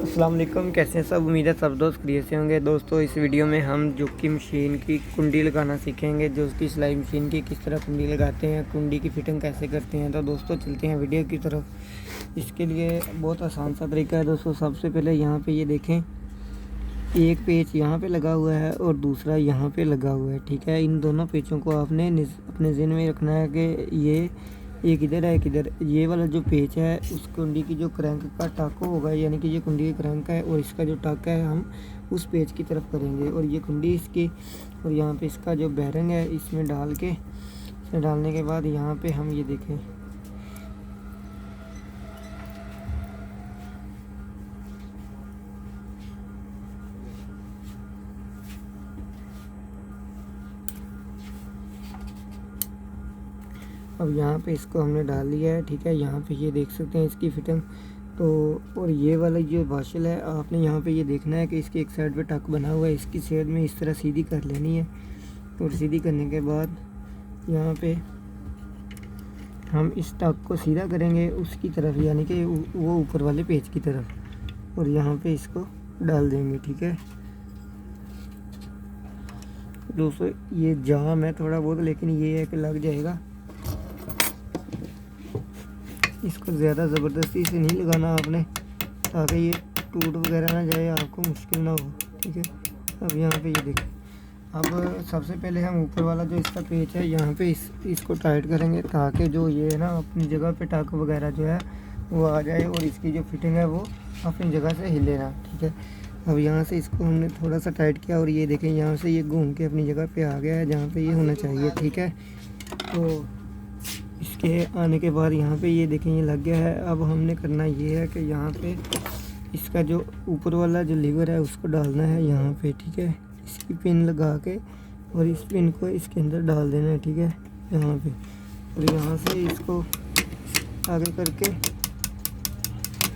अस्सलाम वालेकुम। कैसे हैं सब? उम्मीद है सब दोस्त खैरियत से होंगे। दोस्तों इस वीडियो में हम जो कि मशीन की कुंडी लगाना सीखेंगे, जो उसकी सिलाई मशीन की किस तरह कुंडी लगाते हैं, कुंडी की फिटिंग कैसे करते हैं। तो दोस्तों चलते हैं वीडियो की तरफ। इसके लिए बहुत आसान सा तरीका है दोस्तों। सबसे पहले यहाँ पे ये देखें, एक पेच यहाँ पे लगा हुआ है और दूसरा यहाँ पे लगा हुआ है। ठीक है, इन दोनों पेचों को आपने अपने ज़हन में रखना है कि ये एक इधर है एक इधर। ये वाला जो पेच है उस कुंडी की जो क्रैंक का टाको होगा, यानी कि ये कुंडी की क्रैंक है और इसका जो टाका है हम उस पेच की तरफ करेंगे। और ये कुंडी इसकी, और यहाँ पे इसका जो बैरिंग है इसमें डाल के, इसमें डालने के बाद यहाँ पे हम ये देखें, अब यहाँ पे इसको हमने डाल लिया है। ठीक है, यहाँ पे ये देख सकते हैं इसकी फिटिंग। तो और ये वाला जो वाशल है, आपने यहाँ पे ये देखना है कि इसकी एक साइड पे टक बना हुआ है, इसकी साइड में इस तरह सीधी कर लेनी है। और सीधी करने के बाद यहाँ पे हम इस टक को सीधा करेंगे उसकी तरफ, यानी कि वो ऊपर वाले पेज की तरफ, और यहाँ पे इसको डाल देंगे। ठीक है दोस्तों, ये जाम है थोड़ा बहुत, लेकिन ये है कि लग जाएगा। इसको ज़्यादा ज़बरदस्ती से नहीं लगाना आपने, ताकि ये टूट वगैरह ना जाए, आपको मुश्किल ना हो। ठीक है, अब यहाँ पे ये देखें। अब सबसे पहले हम ऊपर वाला जो इसका पेच है यहाँ पे इसको टाइट करेंगे, ताकि जो ये है ना अपनी जगह पे टाक वगैरह जो है वो आ जाए और इसकी जो फिटिंग है वो अपनी जगह से हिले ना। ठीक है, अब यहाँ से इसको हमने थोड़ा सा टाइट किया और ये देखें यहाँ से ये घूम के अपनी जगह पे आ गया है जहाँ पे ये होना चाहिए। ठीक है, तो इसके आने के बाद यहाँ पे ये देखें ये लग गया है। अब हमने करना ये है कि यहाँ पे इसका जो ऊपर वाला जो लीवर है उसको डालना है यहाँ पे। ठीक है, इसकी पिन लगा के और इस पिन को इसके अंदर डाल देना है। ठीक है, यहाँ पे, और यहाँ से इसको आगे करके,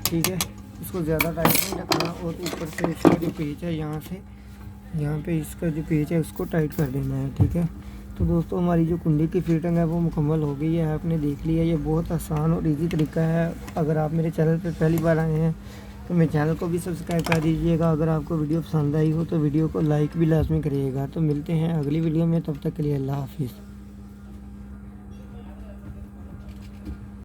ठीक है, इसको ज़्यादा टाइट नहीं रखना। और ऊपर से इसका जो पेच है यहाँ पे इसका जो पेच है उसको टाइट कर देना है। ठीक है, तो दोस्तों हमारी जो कुंडी की फिटिंग है वो मुकम्मल हो गई है, आपने देख लिया। ये बहुत आसान और इजी तरीका है। अगर आप मेरे चैनल पर पहली बार आए हैं तो मेरे चैनल को भी सब्सक्राइब कर दीजिएगा। अगर आपको वीडियो पसंद आई हो तो वीडियो को लाइक भी लाजमी करिएगा। तो मिलते हैं अगली वीडियो में, तब तक के लिए अल्लाह हाफिज़।